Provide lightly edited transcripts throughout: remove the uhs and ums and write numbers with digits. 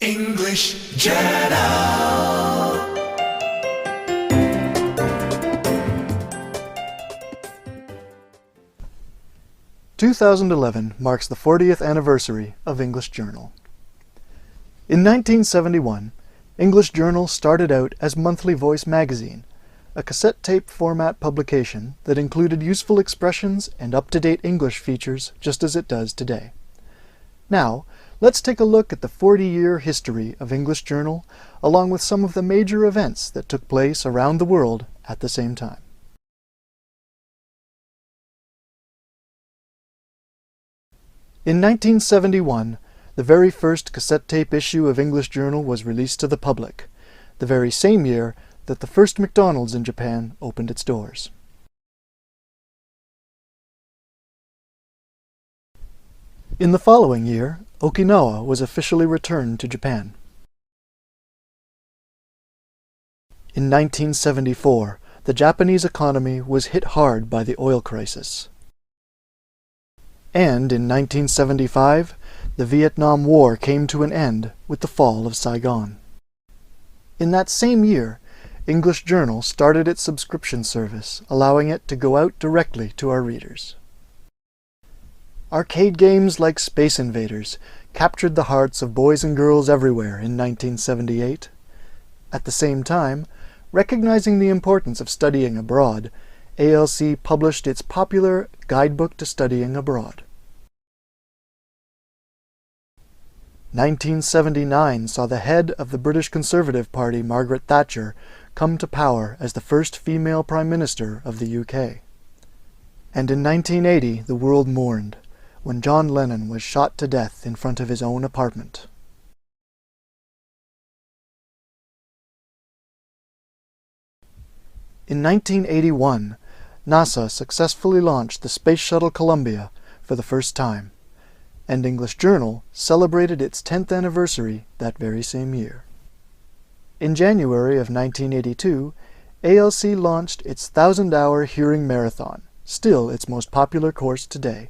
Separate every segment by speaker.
Speaker 1: English Journal. "2011 marks the 40th anniversary of English Journal. In 1971, English Journal started out as Monthly Voice magazine, a cassette tape format publication that included useful expressions and up-to-date English features just as it does today. Now, let's take a look at the 40-year history of English Journal, along with some of the major events that took place around the world at the same time. In 1971, the very first cassette tape issue of English Journal was released to the public, the very same year that the first McDonald's in Japan opened its doors. In the following year, Okinawa was officially returned to Japan. In 1974, the Japanese economy was hit hard by the oil crisis. And in 1975, the Vietnam War came to an end with the fall of Saigon. In that same year, English Journal started its subscription service, allowing it to go out directly to our readers. Arcade games like Space Invaders captured the hearts of boys and girls everywhere in 1978. At the same time, recognizing the importance of studying abroad, ALC published its popular Guidebook to Studying Abroad. 1979 saw the head of the British Conservative Party, Margaret Thatcher, come to power as the first female Prime Minister of the UK. And in 1980 the world mourned, when John Lennon was shot to death in front of his own apartment. In 1981, NASA successfully launched the Space Shuttle Columbia for the first time, and English Journal celebrated its 10th anniversary that very same year. In January of 1982, ALC launched its 1,000-hour hearing marathon, still its most popular course today.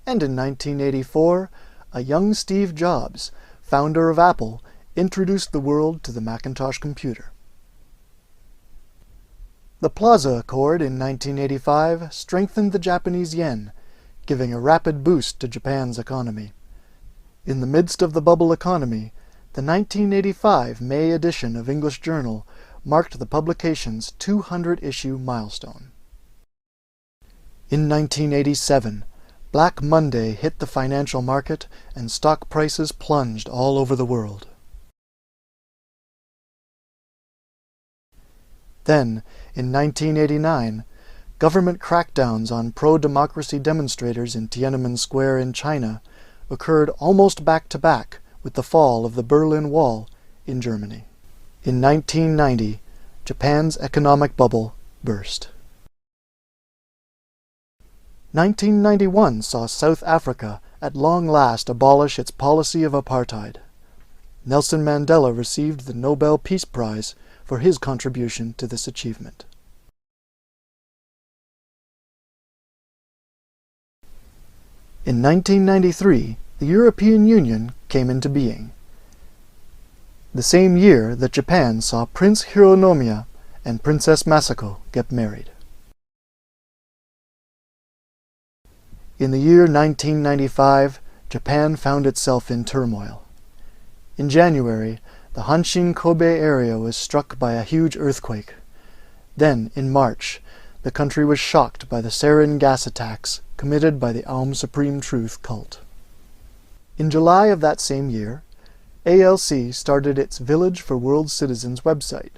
Speaker 1: And in 1984, a young Steve Jobs, founder of Apple, introduced the world to the Macintosh computer. The Plaza Accord in 1985 strengthened the Japanese yen, giving a rapid boost to Japan's economy. In the midst of the bubble economy, the 1985 May edition of English Journal marked the publication's 200-issue milestone. In 1987, Black Monday hit the financial market and stock prices plunged all over the world. Then, in 1989, government crackdowns on pro-democracy demonstrators in Tiananmen Square in China occurred almost back-to-back with the fall of the Berlin Wall in Germany. In 1990, Japan's economic bubble burst. 1991 saw South Africa at long last abolish its policy of apartheid. Nelson Mandela received the Nobel Peace Prize for his contribution to this achievement. In 1993, the European Union came into being, the same year that Japan saw Prince Hironomiya and Princess Masako get married. In the year 1995, Japan found itself in turmoil. In January, the Hanshin-Kobe area was struck by a huge earthquake. Then, in March, the country was shocked by the sarin gas attacks committed by the Aum Supreme Truth cult. In July of that same year, ALC started its Village for World Citizens website,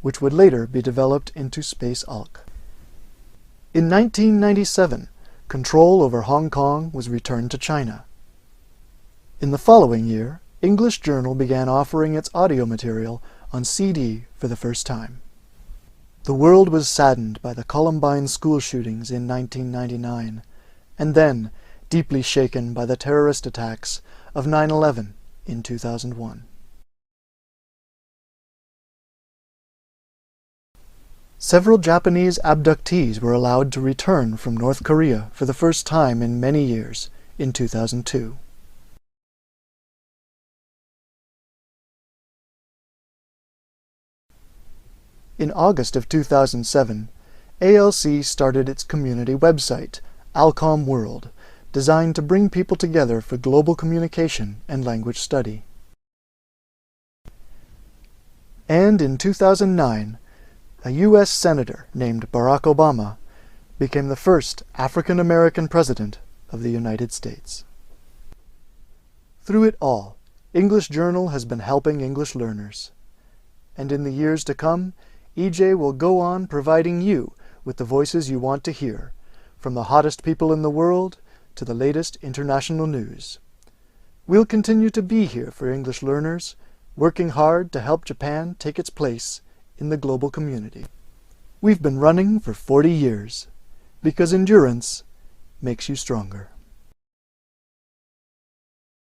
Speaker 1: which would later be developed into Space Alc. In 1997, control over Hong Kong was returned to China. In the following year, English Journal began offering its audio material on CD for the first time. The world was saddened by the Columbine school shootings in 1999, and then deeply shaken by the terrorist attacks of 9/11 in 2001. Several Japanese abductees were allowed to return from North Korea for the first time in many years in 2002. In August of 2007, ALC started its community website, Alcom World, designed to bring people together for global communication and language study. And in 2009, a U.S. Senator named Barack Obama became the first African-American president of the United States. Through it all, English Journal has been helping English learners. And in the years to come, EJ will go on providing you with the voices you want to hear, from the hottest people in the world to the latest international news. We'll continue to be here for English learners, working hard to help Japan take its place in the global community. We've been running for 40 years, because endurance makes you stronger.